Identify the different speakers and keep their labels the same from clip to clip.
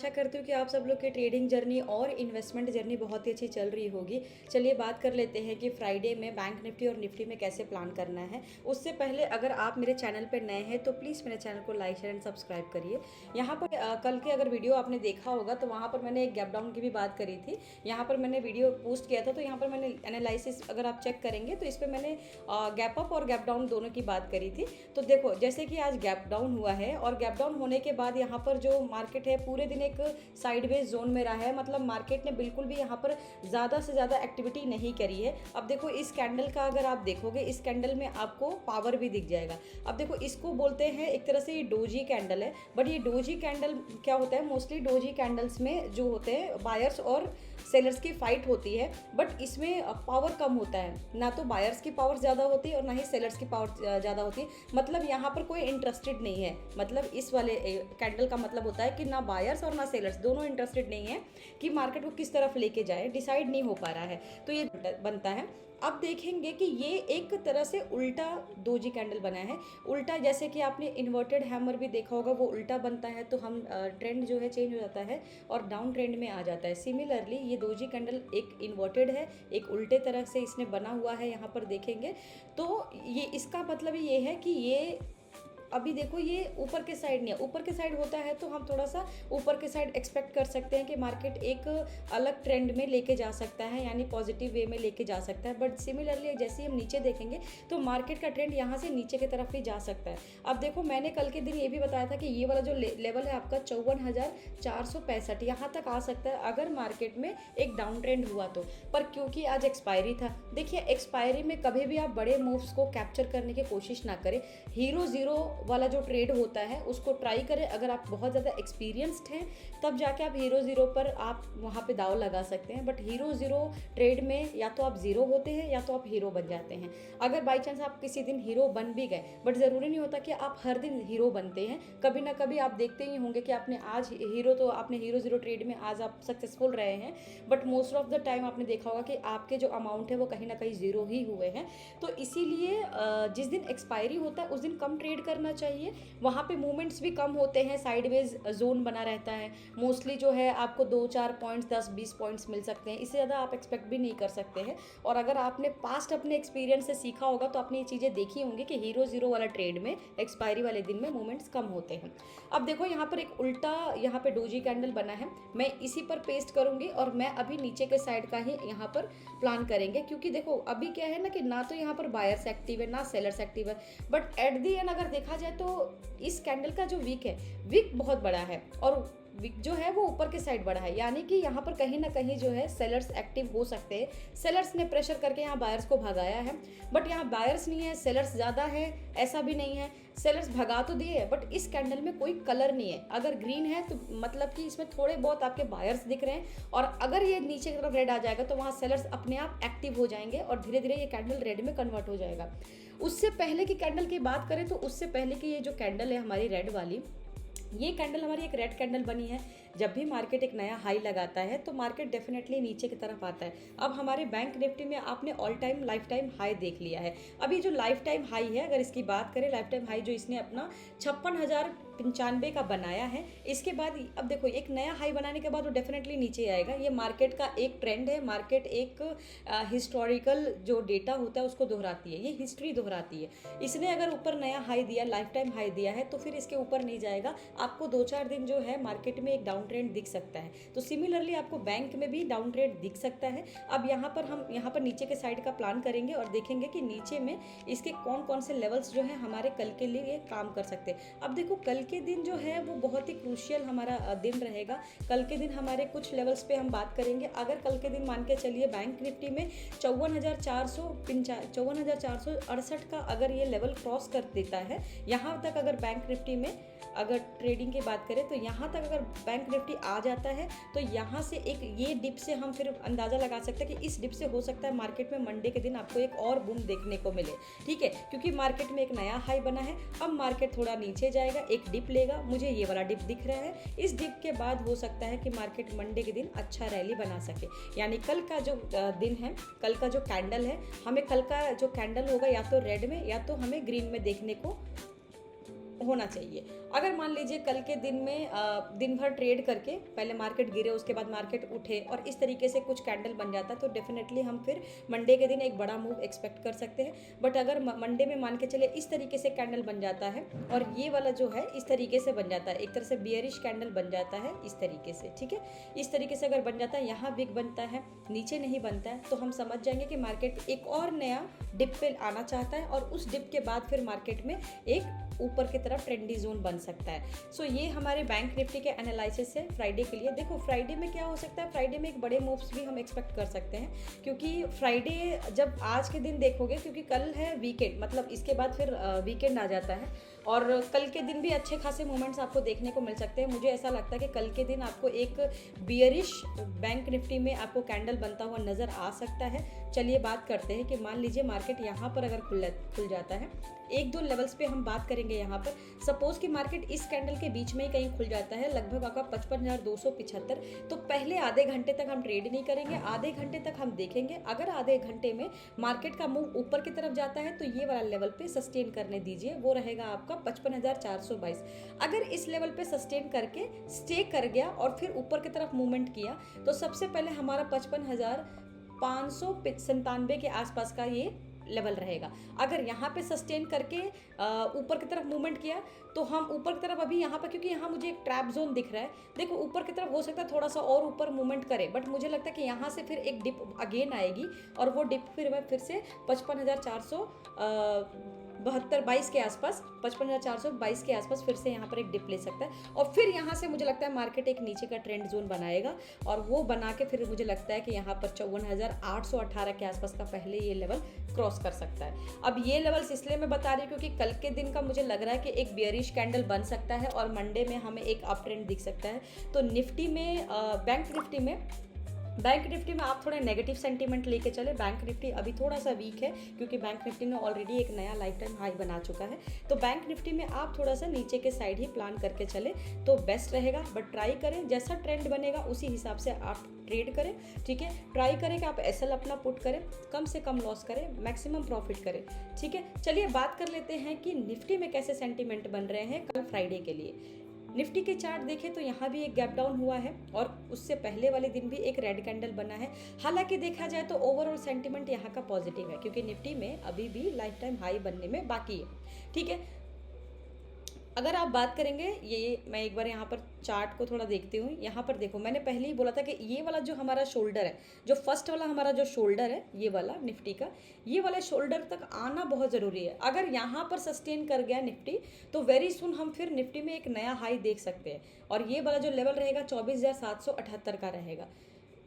Speaker 1: आशा करती हूँ कि आप सब लोग की ट्रेडिंग जर्नी और इन्वेस्टमेंट जर्नी बहुत ही अच्छी चल रही होगी। चलिए बात कर लेते हैं कि फ्राइडे में बैंक निफ्टी और निफ्टी में कैसे प्लान करना है। उससे पहले अगर आप मेरे चैनल पर नए हैं तो प्लीज़ मेरे चैनल को लाइक शेयर एंड सब्सक्राइब करिए। यहाँ पर कल के अगर वीडियो आपने देखा होगा तो वहाँ पर मैंने एक गैप डाउन की भी बात करी थी। यहाँ पर मैंने वीडियो पोस्ट किया था तो यहाँ पर मैंने एनालिसिस अगर आप चेक करेंगे तो इस पर मैंने गैप अप और गैप डाउन दोनों की बात करी थी। तो देखो जैसे कि आज गैप डाउन हुआ है और गैप डाउन होने के बाद यहाँ पर जो मार्केट है पूरे दिन एक साइडवेज जोन में रहा है, मतलब मार्केट ने बिल्कुल भी यहाँ पर ज़्यादा से ज़्यादा एक्टिविटी नहीं करी है। अब देखो इस कैंडल का अगर आप देखोगे, इस कैंडल में आपको पावर भी दिख जाएगा। अब देखो इसको बोलते हैं एक तरह से ये डोजी कैंडल है, बट ये डोजी कैंडल क्या होता है, मोस्टली डोजी कैंडल्स में जो होते हैं बायर्स और सेलर्स की फाइट होती है, बट इसमें पावर कम होता है। ना तो बायर्स की पावर ज़्यादा होती है और ना ही सेलर्स की पावर ज़्यादा होती है। मतलब यहाँ पर कोई इंटरेस्टेड नहीं है। मतलब इस वाले कैंडल का मतलब होता है कि ना बायर्स और ना सेलर्स दोनों इंटरेस्टेड नहीं है कि मार्केट को किस तरफ लेके जाए, डिसाइड नहीं हो पा रहा है। तो ये बनता है। अब देखेंगे कि ये एक तरह से उल्टा डोजी कैंडल बना है। उल्टा जैसे कि आपने इन्वर्टेड हैमर भी देखा होगा, वो उल्टा बनता है तो हम ट्रेंड जो है चेंज हो जाता है और डाउन ट्रेंड में आ जाता है। सिमिलरली ये डोजी कैंडल एक इन्वर्टेड है, एक उल्टे तरह से इसने बना हुआ है। यहाँ पर देखेंगे तो ये इसका मतलब ये है कि ये अभी देखो ये ऊपर के साइड नहीं है। ऊपर के साइड होता है तो हम थोड़ा सा ऊपर के साइड एक्सपेक्ट कर सकते हैं कि मार्केट एक अलग ट्रेंड में लेके जा सकता है, यानी पॉजिटिव वे में लेके जा सकता है। बट सिमिलरली जैसे ही हम नीचे देखेंगे तो मार्केट का ट्रेंड यहाँ से नीचे की तरफ भी जा सकता है। अब देखो मैंने कल के दिन ये भी बताया था कि ये वाला जो लेवल है आपका 54,465 यहाँ तक आ सकता है अगर मार्केट में एक डाउन ट्रेंड हुआ तो। पर क्योंकि आज एक्सपायरी था, देखिए एक्सपायरी में कभी भी आप बड़े मूव्स को कैप्चर करने की कोशिश ना करें। हीरो जीरो वाला जो ट्रेड होता है उसको ट्राई करें। अगर आप बहुत ज़्यादा एक्सपीरियंस्ड हैं तब जाके आप हीरो ज़ीरो पर आप वहाँ पे दाव लगा सकते हैं। बट हीरो ज़ीरो ट्रेड में या तो आप ज़ीरो होते हैं या तो आप हीरो बन जाते हैं। अगर बाई चांस आप किसी दिन हीरो बन भी गए, बट ज़रूरी नहीं होता कि आप हर दिन हीरो बनते हैं। कभी ना कभी आप देखते ही होंगे कि आपने आज हीरो तो आपने हीरो ज़ीरो ट्रेड में आज आप सक्सेसफुल रहे हैं, but most of the time आपने देखा होगा कि आपके जो अमाउंट है वो कहीं ना कहीं ज़ीरो ही हुए हैं। तो इसीलिए जिस दिन एक्सपायरी होता है उस दिन कम ट्रेड करना चाहिए। वहाँ पे मूवमेंट्स भी कम होते हैं, साइडवेज जोन बना रहता है। मोस्टली जो है आपको 2-4 पॉइंट्स 10-20 पॉइंट्स मिल सकते हैं, इससे ज़्यादा आप एक्सपेक्ट भी नहीं कर सकते हैं। और अगर आपने पास्ट अपने एक्सपीरियंस से सीखा होगा तो आपने ये चीज़ें देखी होंगी कि हीरो ज़ीरो वाला ट्रेड में एक्सपायरी वाले दिन में मूवमेंट्स कम होते हैं। अब देखो यहाँ पर एक उल्टा यहाँ पे डोजी कैंडल बना है, मैं इसी पर पेस्ट करूँगी और मैं अभी नीचे के साइड का ही यहाँ पर प्लान करेंगे। क्योंकि देखो अभी क्या है ना कि ना तो यहाँ पर बायर्स एक्टिव है ना सेलर्स एक्टिव है, बट एट दी एंड अगर देखा जाए तो इस कैंडल का जो विक है, विक बहुत बड़ा है और विक जो है वो ऊपर के साइड बड़ा है, यानी कि यहाँ पर कहीं ना कहीं जो है सेलर्स एक्टिव हो सकते हैं। सेलर्स ने प्रेशर करके यहाँ बायर्स को भगाया है, बट यहाँ बायर्स नहीं है, सेलर्स ज़्यादा है ऐसा भी नहीं है। सेलर्स भगा तो दिए बट इस कैंडल में कोई कलर नहीं है। अगर ग्रीन है तो मतलब कि इसमें थोड़े बहुत आपके बायर्स दिख रहे हैं, और अगर ये नीचे की तरफ रेड आ जाएगा तो वहाँ सेलर्स अपने आप एक्टिव हो जाएंगे और धीरे धीरे ये कैंडल रेड में कन्वर्ट हो जाएगा। उससे पहले की कैंडल की बात करें तो उससे पहले की ये जो कैंडल है हमारी रेड वाली, ये कैंडल हमारी एक रेड कैंडल बनी है। जब भी मार्केट एक नया हाई लगाता है तो मार्केट डेफिनेटली नीचे की तरफ आता है। अब हमारे बैंक निफ्टी में आपने all time life time high देख लिया है। अभी जो लाइफ टाइम हाई है, अगर इसकी बात करें, लाइफ टाइम हाई जो इसने अपना 56,095 का बनाया है, इसके बाद अब देखो एक नया हाई बनाने के बाद वो डेफिनेटली नीचे आएगा। ये मार्केट का एक ट्रेंड है। मार्केट एक हिस्टोरिकल जो डेटा होता है उसको दोहराती है, ये हिस्ट्री दोहराती है। इसने अगर ऊपर नया हाई दिया, लाइफ टाइम हाई दिया है, तो फिर इसके ऊपर नहीं जाएगा। आपको 2-4 दिन जो है मार्केट में एक डाउन ट्रेंड दिख सकता है। तो सिमिलरली आपको बैंक में भी डाउन ट्रेंड दिख सकता है। अब यहाँ पर हम यहाँ पर नीचे के साइड का प्लान करेंगे और देखेंगे कि नीचे में इसके कौन कौन से लेवल्स जो है हमारे कल के लिए काम कर सकते हैं। अब देखो कल के दिन जो है वो बहुत ही क्रूशियल हमारा दिन रहेगा। कल के दिन हमारे कुछ लेवल्स पे हम बात करेंगे। अगर कल के दिन मान के चलिए बैंक निफ्टी में 54,468 का अगर ये लेवल क्रॉस कर देता है, यहाँ तक अगर बैंक निफ्टी में अगर ट्रेडिंग की बात करें तो यहाँ तक अगर बैंक निफ्टी आ जाता है तो यहाँ से एक ये डिप से हम फिर अंदाज़ा लगा सकते हैं कि इस डिप से हो सकता है मार्केट में मंडे के दिन आपको एक और बूम देखने को मिले। ठीक है, क्योंकि मार्केट में एक नया हाई बना है। अब मार्केट थोड़ा नीचे जाएगा, एक डिप लेगा, मुझे ये वाला डिप दिख रहा है। इस डिप के बाद हो सकता है कि मार्केट मंडे के दिन अच्छा रैली बना सके। यानी कल का जो दिन है, कल का जो कैंडल है, हमें कल का जो कैंडल होगा या तो रेड में या तो हमें ग्रीन में देखने को होना चाहिए। अगर मान लीजिए कल के दिन में दिन भर ट्रेड करके पहले मार्केट गिरे, उसके बाद मार्केट उठे और इस तरीके से कुछ कैंडल बन जाता है, तो डेफिनेटली हम फिर मंडे के दिन एक बड़ा मूव एक्सपेक्ट कर सकते हैं। बट अगर मंडे में मान के चले इस तरीके से कैंडल बन जाता है और ये वाला जो है इस तरीके से बन जाता है, एक तरह से बियरिश कैंडल बन जाता है इस तरीके से, ठीक है। इस तरीके से अगर बन जाता है, यहाँ विक बनता है, नीचे नहीं बनता है, तो हम समझ जाएंगे कि मार्केट एक और नया डिप पे आना चाहता है और उस डिप के बाद फिर मार्केट में एक ऊपर की तरफ ट्रेंडी जोन बन सकता है। सो ये हमारे बैंक निफ्टी के एनालिसिस है फ्राइडे के लिए। देखो फ्राइडे में क्या हो सकता है, फ्राइडे में एक बड़े मूव्स भी हम एक्सपेक्ट कर सकते हैं, क्योंकि फ्राइडे जब आज के दिन देखोगे, क्योंकि कल है वीकेंड, मतलब इसके बाद फिर वीकेंड आ जाता है और कल के दिन भी अच्छे खासे मूवमेंट्स आपको देखने को मिल सकते हैं। मुझे ऐसा लगता है कि कल के दिन आपको एक बियरिश बैंक निफ्टी में आपको कैंडल बनता हुआ नज़र आ सकता है। चलिए बात करते हैं कि मान लीजिए मार्केट यहाँ पर अगर खुल जाता है, एक दो लेवल्स पे हम बात करेंगे। यहाँ पर सपोज कि मार्केट इस कैंडल के बीच में ही कहीं खुल जाता है, लगभग आपका 55,275, तो पहले आधे घंटे तक हम ट्रेड नहीं करेंगे, आधे घंटे तक हम देखेंगे। अगर आधे घंटे में मार्केट का मूव ऊपर की तरफ जाता है तो ये वाला लेवल पे सस्टेन करने दीजिए, वो रहेगा आपका 55,422। अगर इस लेवल पे सस्टेन करके स्टे कर गया और फिर ऊपर की तरफ मूवमेंट किया, तो सबसे पहले हमारा 55,597 के आसपास का ये लेवल रहेगा। अगर यहाँ पे सस्टेन करके ऊपर की तरफ मूवमेंट किया, तो हम ऊपर की तरफ अभी यहाँ पर, क्योंकि यहाँ मुझे एक ट्रैप जोन दिख रहा है, देखो ऊपर की तरफ हो सकता है थोड़ा सा और ऊपर मूवमेंट करे, बट मुझे लगता है कि यहाँ से फिर एक डिप अगेन आएगी और वो डिप फिर से 55,422 के आसपास, 55,422 के आसपास फिर से यहाँ पर एक डिप ले सकता है और फिर यहाँ से मुझे लगता है मार्केट एक नीचे का ट्रेंड जोन बनाएगा और वो बना के फिर मुझे लगता है कि यहाँ पर 54,818 के आसपास का पहले ये लेवल क्रॉस कर सकता है। अब ये लेवल्स इसलिए मैं बता रही हूँ क्योंकि कल के दिन का मुझे लग रहा है कि एक बियरिश कैंडल बन सकता है और मंडे में हमें एक अप ट्रेंड दिख सकता है। तो निफ्टी में बैंक निफ्टी में आप थोड़ा नेगेटिव सेंटीमेंट लेके चले। बैंक निफ्टी अभी थोड़ा सा वीक है क्योंकि बैंक निफ्टी ने ऑलरेडी एक नया लाइफ टाइम हाई बना चुका है, तो बैंक निफ्टी में आप थोड़ा सा नीचे के साइड ही प्लान करके चले तो बेस्ट रहेगा। बट ट्राई करें, जैसा ट्रेंड बनेगा उसी हिसाब से आप ट्रेड करें, ठीक है। ट्राई करें कि आप एसएल अपना पुट करें, कम से कम लॉस करें, मैक्सिमम प्रॉफिट करें, ठीक है। चलिए बात कर लेते हैं कि निफ्टी में कैसे सेंटीमेंट बन रहे हैं कल फ्राइडे के लिए। निफ्टी के चार्ट देखें तो यहाँ भी एक गैप डाउन हुआ है और उससे पहले वाले दिन भी एक रेड कैंडल बना है। हालांकि देखा जाए तो ओवरऑल सेंटीमेंट यहाँ का पॉजिटिव है क्योंकि निफ्टी में अभी भी लाइफ टाइम हाई बनने में बाकी है, ठीक है। अगर आप बात करेंगे, ये मैं एक बार यहाँ पर चार्ट को थोड़ा देखती हूँ। यहाँ पर देखो, मैंने पहले ही बोला था कि ये वाला जो हमारा शोल्डर है, जो फर्स्ट वाला हमारा जो शोल्डर है ये वाला निफ्टी का, ये वाला शोल्डर तक आना बहुत ज़रूरी है। अगर यहाँ पर सस्टेन कर गया निफ्टी तो वेरी सुन हम फिर निफ्टी में एक नया हाई देख सकते हैं और ये वाला जो लेवल रहेगा 24,778 का रहेगा।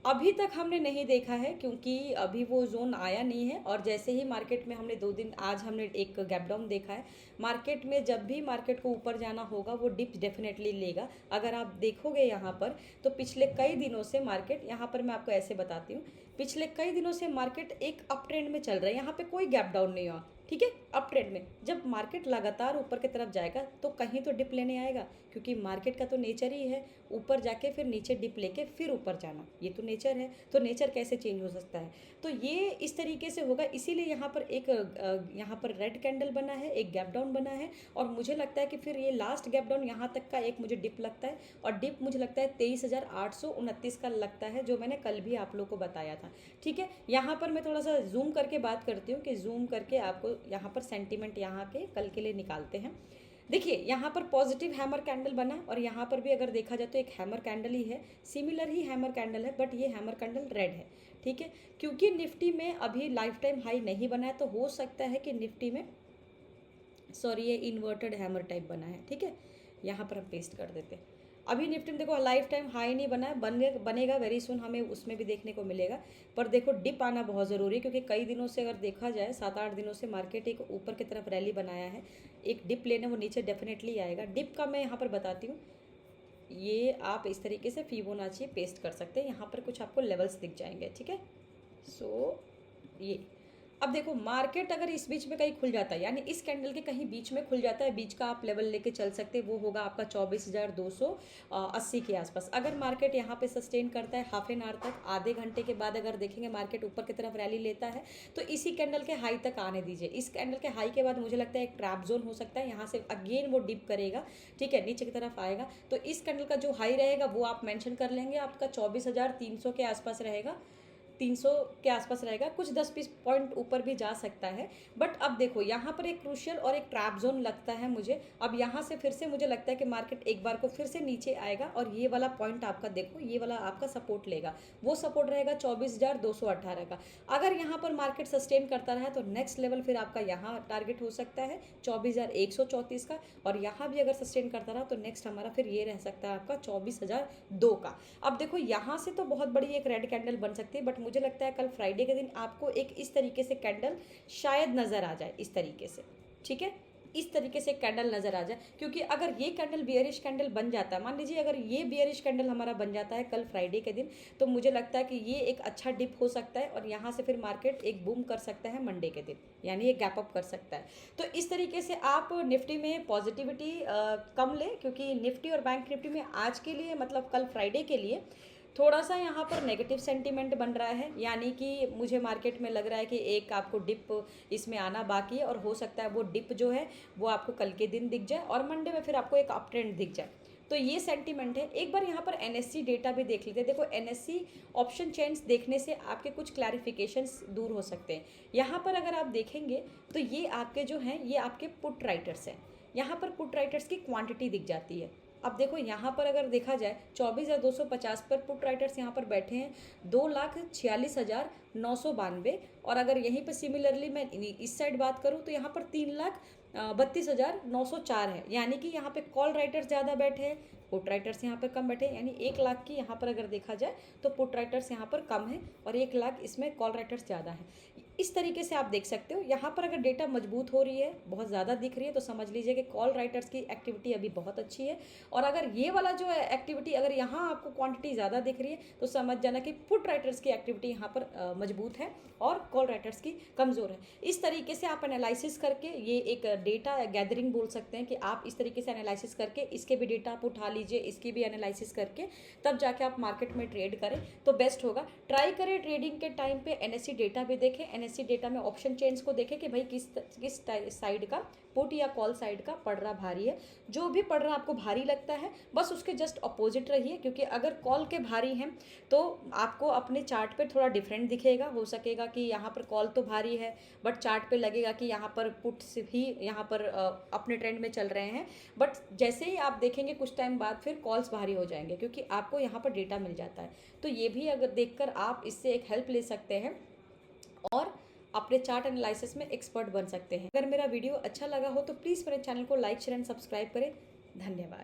Speaker 1: अभी तक हमने नहीं देखा है क्योंकि अभी वो जोन आया नहीं है और जैसे ही मार्केट में हमने 2 दिन, आज हमने एक गैप डाउन देखा है। मार्केट में जब भी मार्केट को ऊपर जाना होगा वो डिप डेफिनेटली लेगा। अगर आप देखोगे यहाँ पर तो पिछले कई दिनों से मार्केट, यहाँ पर मैं आपको ऐसे बताती हूँ, पिछले कई दिनों से मार्केट एक अप ट्रेंड में चल रहा है, यहाँ पे कोई गैप डाउन नहीं हुआ, ठीक है। अप ट्रेंड में जब मार्केट लगातार ऊपर की तरफ जाएगा तो कहीं तो डिप लेने आएगा, क्योंकि मार्केट का तो नेचर ही है ऊपर जाके फिर नीचे डिप लेके फिर ऊपर जाना, ये तो नेचर है। तो नेचर कैसे चेंज हो सकता है, तो ये इस तरीके से होगा। इसीलिए यहाँ पर एक यहाँ पर रेड कैंडल बना है, एक गैप डाउन बना है और मुझे लगता है कि फिर ये लास्ट गैप डाउन यहाँ तक का एक मुझे डिप लगता है और डिप मुझे लगता है 23,829 का लगता है, जो मैंने कल भी आप लोग को बताया था, ठीक है। यहाँ पर मैं थोड़ा सा जूम करके बात करती हूँ कि जूम करके आपको यहाँ पर सेंटीमेंट यहाँ के कल के लिए निकालते हैं। देखिए यहाँ पर पॉजिटिव हैमर कैंडल बना और यहाँ पर भी अगर देखा जाए तो एक हैमर कैंडल ही है, सिमिलर ही हैमर कैंडल है, बट ये हैमर कैंडल रेड है, ठीक है। क्योंकि निफ्टी में अभी लाइफ टाइम हाई नहीं बना है तो हो सकता है कि निफ्टी में, सॉरी, ये इन्वर्टेड हैमर टाइप बना है, ठीक है। यहाँ पर हम पेस्ट कर देते हैं। अभी निफ्टी में देखो लाइफ टाइम हाई नहीं बना है, बनेगा वेरी सुन, हमें उसमें भी देखने को मिलेगा। पर देखो डिप आना बहुत ज़रूरी है क्योंकि कई दिनों से अगर देखा जाए 7-8 दिनों से मार्केट एक ऊपर की तरफ रैली बनाया है, एक डिप लेने वो नीचे डेफिनेटली आएगा। डिप का मैं यहाँ पर बताती हूँ, ये आप इस तरीके से फिबोनाची पेस्ट कर सकते हैं, यहाँ पर कुछ आपको लेवल्स दिख जाएंगे, ठीक है। सो ये अब देखो मार्केट अगर इस बीच में कहीं खुल जाता है, यानी इस कैंडल के कहीं बीच में खुल जाता है, बीच का आप लेवल लेके चल सकते हैं, वो होगा आपका 24,280 के आसपास। अगर मार्केट यहाँ पे सस्टेन करता है हाफ एन आवर तक, आधे घंटे के बाद अगर देखेंगे मार्केट ऊपर की तरफ रैली लेता है, तो इसी कैंडल के हाई तक आने दीजिए। इस कैंडल के हाई के बाद मुझे लगता है एक ट्रैप जोन हो सकता है, यहाँ से अगेन वो डिप करेगा, ठीक है, नीचे की तरफ आएगा। तो इस कैंडल का जो हाई रहेगा वो आप मेंशन कर लेंगे, आपका 24,300 के आसपास रहेगा, 300 के आसपास रहेगा, कुछ 10-20 पॉइंट ऊपर भी जा सकता है। बट अब देखो यहाँ पर एक क्रूशियल और एक ट्रैप जोन लगता है मुझे। अब यहाँ से फिर से मुझे लगता है कि मार्केट एक बार को फिर से नीचे आएगा, और ये वाला पॉइंट आपका देखो, ये वाला आपका सपोर्ट लेगा, वो सपोर्ट रहेगा 24,218 का। अगर यहाँ पर मार्केट सस्टेन करता रहा तो नेक्स्ट लेवल फिर आपका यहाँ टारगेट हो सकता है 24,134 का, और यहाँ भी अगर सस्टेन करता रहा तो नेक्स्ट हमारा फिर ये रह सकता है आपका 24,002 का। अब देखो यहाँ से तो बहुत बड़ी एक रेड कैंडल बन सकती है, बट मुझे लगता है कल फ्राइडे के दिन आपको एक इस तरीके से कैंडल शायद नज़र आ जाए, इस तरीके से, ठीक है, इस तरीके से कैंडल नज़र आ जाए। क्योंकि अगर ये कैंडल बियरिश कैंडल बन जाता है, मान लीजिए अगर ये बियरिश कैंडल हमारा बन जाता है कल फ्राइडे के दिन, तो मुझे लगता है कि ये एक अच्छा डिप हो सकता है, और यहाँ से फिर मार्केट एक बूम कर सकता है मंडे के दिन, यानी ये गैप अप कर सकता है। तो इस तरीके से आप निफ्टी में पॉजिटिविटी कम लें, क्योंकि निफ्टी और बैंक निफ्टी में आज के लिए, मतलब कल फ्राइडे के लिए थोड़ा सा यहाँ पर नेगेटिव सेंटीमेंट बन रहा है, यानी कि मुझे मार्केट में लग रहा है कि एक आपको डिप इसमें आना बाकी है, और हो सकता है वो डिप जो है वो आपको कल के दिन दिख जाए, और मंडे में फिर आपको एक अप ट्रेंड दिख जाए। तो ये सेंटीमेंट है। एक बार यहाँ पर एनएससी डेटा भी देख लेते हैं। देखो एनएससी ऑप्शन चेंज देखने से आपके कुछ क्लैरिफिकेशंस दूर हो सकते हैं। यहाँ पर अगर आप देखेंगे तो ये आपके जो हैं, ये आपके पुट राइटर्स हैं। यहाँ पर पुट राइटर्स की क्वांटिटी दिख जाती है। अब देखो यहाँ पर अगर देखा जाए 24,250 पर पुट राइटर्स यहाँ पर बैठे हैं 2,46,992, और अगर यहीं पर सिमिलरली मैं इस साइड बात करूँ तो यहाँ पर 3,32,904 है, यानी कि यहाँ पे कॉल राइटर्स ज़्यादा बैठे हैं, पुट राइटर्स यहाँ पर कम बैठे हैं। यानी 1 लाख की यहाँ पर अगर देखा जाए तो पुट राइटर्स यहाँ पर कम है, और 1 लाख इसमें कॉल राइटर्स ज़्यादा है। इस तरीके से आप देख सकते हो। यहाँ पर अगर डेटा मजबूत हो रही है, बहुत ज़्यादा दिख रही है, तो समझ लीजिए कि कॉल राइटर्स की एक्टिविटी अभी बहुत अच्छी है। और अगर ये वाला जो है एक्टिविटी, अगर यहाँ आपको क्वांटिटी ज़्यादा दिख रही है, तो समझ जाना कि पुट राइटर्स की एक्टिविटी यहाँ पर मजबूत है और कॉल राइटर्स की कमज़ोर है। इस तरीके से आप एनालिसिस करके, ये एक डेटा गैदरिंग बोल सकते हैं कि आप इस तरीके से एनालिसिस करके इसके भी डेटा आप उठा लीजिए, इसकी भी एनालिसिस करके तब जाके आप मार्केट में ट्रेड करें तो बेस्ट होगा। ट्राई करें ट्रेडिंग के टाइम पे एनएससी डेटा भी देखें, एनएससी डेटा में ऑप्शन चेंज को देखें कि भाई किस साइड का, पुट या कॉल साइड का पड़ रहा भारी है। जो भी पड़ रहा आपको भारी लगता है बस उसके जस्ट अपोजिट रहिए, क्योंकि अगर कॉल के भारी हैं तो आपको अपने चार्ट पे थोड़ा डिफरेंट दिखेगा। हो सकेगा कि यहाँ पर कॉल तो भारी है बट चार्ट पे लगेगा कि यहाँ पर पुट्स भी यहाँ पर अपने ट्रेंड में चल रहे हैं, बट जैसे ही आप देखेंगे कुछ टाइम बाद फिर कॉल्स भारी हो जाएंगे, क्योंकि आपको यहाँ पर डेटा मिल जाता है। तो ये भी अगर देखकर आप इससे एक हेल्प ले सकते हैं और अपने चार्ट एनालिसिस में एक्सपर्ट बन सकते हैं। अगर मेरा वीडियो अच्छा लगा हो तो प्लीज़ मेरे चैनल को लाइक शेयर एंड सब्सक्राइब करें। धन्यवाद।